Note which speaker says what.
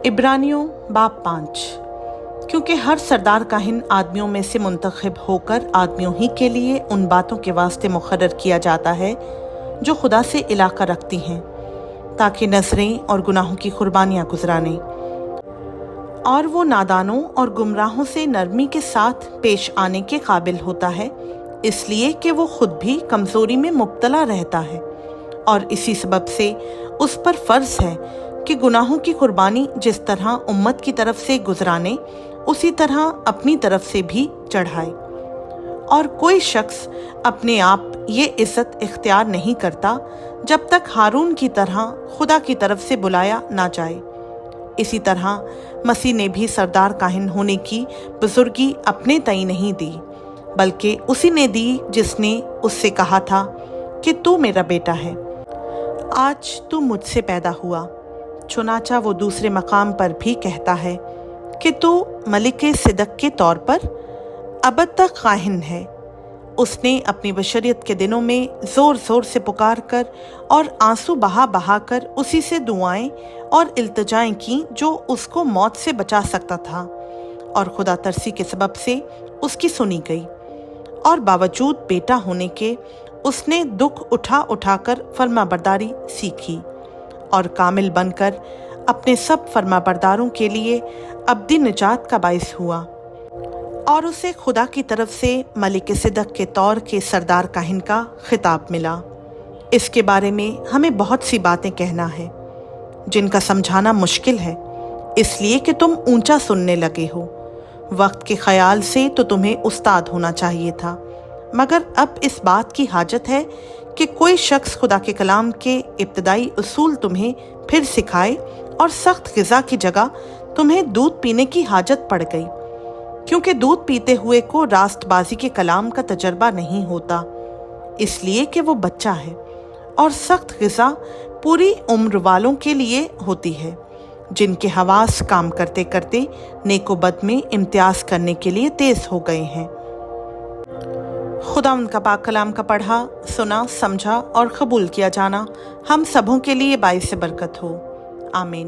Speaker 1: इब्रानियों बाब 5। क्योंकि हर सरदार काहिन आदमियों में से मुंतखब होकर आदमियों ही के लिए उन बातों के वास्ते मुकर्रर किया जाता है जो खुदा से इलाका रखती हैं, ताकि नजरें और गुनाहों की कुर्बानियाँ गुजराने, और वो नादानों और गुमराहों से नरमी के साथ पेश आने के काबिल होता है, इसलिए कि वो खुद भी कमज़ोरी में मुब्तला रहता है, और इसी सबब से उस पर फ़र्ज़ है कि गुनाहों की कुर्बानी जिस तरह उम्मत की तरफ से गुजराने, उसी तरह अपनी तरफ से भी चढ़ाए। और कोई शख्स अपने आप ये इज़्ज़त इख्तियार नहीं करता जब तक हारून की तरह खुदा की तरफ से बुलाया ना जाए। इसी तरह मसीह ने भी सरदार काहिन होने की बुजुर्गी अपने तय नहीं दी, बल्कि उसी ने दी जिसने उससे कहा था कि तू मेरा बेटा है, आज तू मुझसे पैदा हुआ। चुनाचा वो दूसरे मकाम पर भी कहता है कि तू मलिक सिदक के तौर पर अबद तक काहिन है। उसने अपनी बशरियत के दिनों में ज़ोर ज़ोर से पुकार कर और आंसू बहा बहा कर उसी से दुआएं और इल्तिजाएं की जो उसको मौत से बचा सकता था, और खुदा तरसी के सबब से उसकी सुनी गई। और बावजूद बेटा होने के उसने दुख उठा उठाकर फर्माबरदारी सीखी, और कामिल बनकर अपने सब फर्माबरदारों के लिए अब्दी निजात का बाइस हुआ। और उसे खुदा की तरफ से मलिक सिदक के तौर के सरदार काहिन का खिताब मिला। इसके बारे में हमें बहुत सी बातें कहना है जिनका समझाना मुश्किल है, इसलिए कि तुम ऊंचा सुनने लगे हो। वक्त के ख्याल से तो तुम्हें उस्ताद होना चाहिए था, मगर अब इस बात की हाजत है कि कोई शख्स खुदा के कलाम के इब्तदाई उसूल तुम्हें फिर सिखाए, और सख्त ग़िज़ा की जगह तुम्हें दूध पीने की हाजत पड़ गई, क्योंकि दूध पीते हुए को रास्तबाजी के कलाम का तजर्बा नहीं होता, इसलिए कि वो बच्चा है। और सख्त ग़िज़ा पूरी उम्र वालों के लिए होती है, जिनके हवास काम करते करते नेको बद में इम्तियाज़ करने के लिए तेज़ हो गए हैं। खुदा उनका पाक कलाम का पढ़ा, सुना, समझा और कबूल किया जाना हम सबों के लिए बाइस बरकत हो। आमीन।